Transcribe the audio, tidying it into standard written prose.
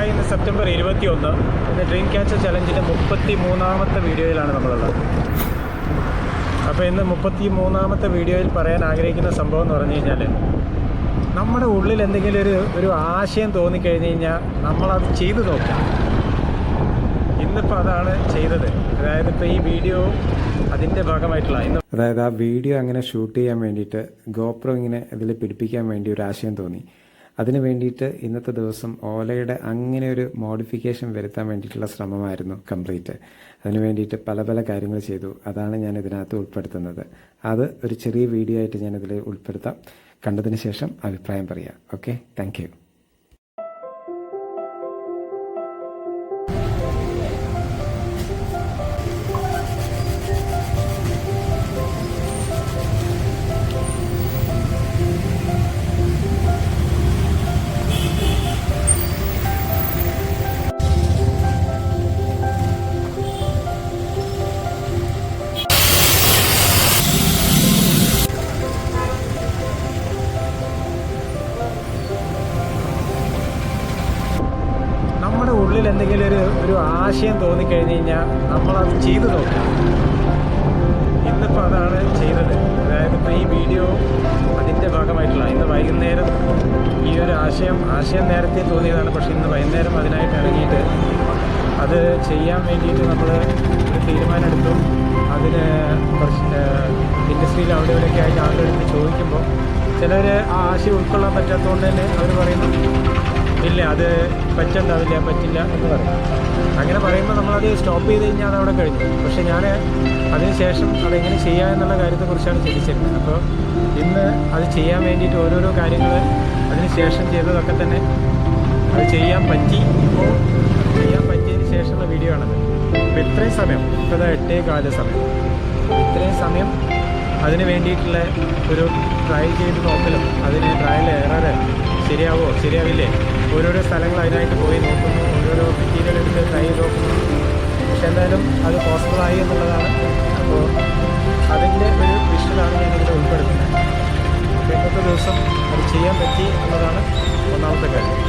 Hi, ഇന്ന് September 21. ഇന്ന് dream catcher ചലഞ്ചിൻ്റെ 33ാമത്തെ വീഡിയോയിലാണ് നമ്മളുള്ളത്. അപ്പോൾ ഇന്ന് 33ാമത്തെ വീഡിയോയിൽ പറയാൻ ആഗ്രഹിക്കുന്ന സംഭവം എന്ന് പറഞ്ഞു കഴിഞ്ഞാൽ, നമ്മുടെ ഉള്ളിൽ എന്തെങ്കിലും ഒരു ആശയം തോന്നിക്കഴിഞ്ഞ് കഴിഞ്ഞാൽ നമ്മളത് ചെയ്തു നോക്കാം. ഇന്നിപ്പോൾ അതാണ് ചെയ്തത്. അതായത് ഇപ്പോൾ ഈ വീഡിയോ അതിൻ്റെ ഭാഗമായിട്ടുള്ള അതായത് ആ വീഡിയോ അങ്ങനെ ഷൂട്ട് ചെയ്യാൻ വേണ്ടിയിട്ട് ഗോപ്രോ ഇങ്ങനെ ഇതിൽ പിടിപ്പിക്കാൻ വേണ്ടി ഒരു ആശയം തോന്നി. അതിന് വേണ്ടിയിട്ട് ഇന്നത്തെ ദിവസം ഓലയുടെ അങ്ങനെ ഒരു മോഡിഫിക്കേഷൻ വരുത്താൻ വേണ്ടിയിട്ടുള്ള ശ്രമമായിരുന്നു കംപ്ലീറ്റ്. അതിന് വേണ്ടിയിട്ട് പല പല കാര്യങ്ങൾ ചെയ്തു. അതാണ് ഞാൻ ഇതിനകത്ത് ഉൾപ്പെടുത്തുന്നത്. അത് ഒരു ചെറിയ വീഡിയോ ആയിട്ട് ഞാനിതിൽ ഉൾപ്പെടുത്താം. കണ്ടതിന് ശേഷം അഭിപ്രായം പറയാം. Okay, thank you. നമ്മുടെ ഉള്ളിൽ എന്തെങ്കിലും ഒരു ആശയം തോന്നിക്കഴിഞ്ഞ് കഴിഞ്ഞാൽ നമ്മളത് ചെയ്തു നോക്കാം. ഇന്നിപ്പോൾ അതാണ് ചെയ്തത്. അതായത് ഇപ്പോൾ ഈ വീഡിയോ അതിൻ്റെ ഭാഗമായിട്ടുള്ള ഇന്ന് വൈകുന്നേരം ഈ ഒരു ആശയം നേരത്തെ തോന്നിയതാണ്. പക്ഷേ ഇന്ന് വൈകുന്നേരം അതിനായിട്ട് ഇറങ്ങിയിട്ട് അത് ചെയ്യാൻ വേണ്ടിയിട്ട് നമ്മൾ ഒരു തീരുമാനമെടുത്തു. അതിന് കുറച്ച് ഇൻഡസ്ട്രിയിൽ അവിടെ ഇവിടെയൊക്കെ ആയിട്ട് ആളുകളെടുത്ത് ചോദിക്കുമ്പോൾ ചിലർ ആ ആശയം ഉൾക്കൊള്ളാൻ പറ്റാത്തതുകൊണ്ട് തന്നെ അവർ പറയുന്നു, ഇല്ല അത് പറ്റില്ല എന്ന് പറയും. അങ്ങനെ പറയുമ്പോൾ നമ്മളത് സ്റ്റോപ്പ് ചെയ്ത് കഴിഞ്ഞാൽ അതവിടെ കഴിഞ്ഞു. പക്ഷേ ഞാൻ അതിന് ശേഷം അതെങ്ങനെ ചെയ്യാം എന്നുള്ള കാര്യത്തെക്കുറിച്ചാണ് ചിന്തിച്ചിരുന്നത്. അപ്പോൾ ഇന്ന് അത് ചെയ്യാൻ വേണ്ടിയിട്ട് ഓരോരോ കാര്യങ്ങൾ അതിന് ശേഷം ചെയ്തതൊക്കെ തന്നെ അത് ചെയ്യാൻ പറ്റി. ഇപ്പോൾ ചെയ്യാൻ പറ്റിയതിന് ശേഷമുള്ള വീഡിയോ ആണത്. അപ്പോൾ ഇത്രയും സമയം, ഇപ്പോൾ 8:15 സമയം, ഇത്രയും സമയം അതിന് വേണ്ടിയിട്ടുള്ള ഒരു ട്രൈ ചെയ്ത് നോക്കലും, അതിന് ട്രയൽ എറർ ശരിയാവോ ശരിയാവില്ലേ, ഓരോരോ സ്ഥലങ്ങൾ അതിനായിട്ട് പോയി നോക്കുന്നു, ഓരോരോ മെറ്റീരിയൽ എടുത്ത് ട്രൈ ചെയ്ത് നോക്കുന്നു. പക്ഷെ എന്തായാലും അത് പോസിബിളായി എന്നുള്ളതാണ്. അപ്പോൾ അതിൻ്റെ ഒരു വിഷ്വലാണ് ഞാനിവിടെ ഉൾപ്പെടുത്തുന്നത്. അപ്പോൾ ഇന്നത്തെ ദിവസം അത് ചെയ്യാൻ പറ്റി എന്നുള്ളതാണ് ഒന്നാമത്തെ കാര്യം.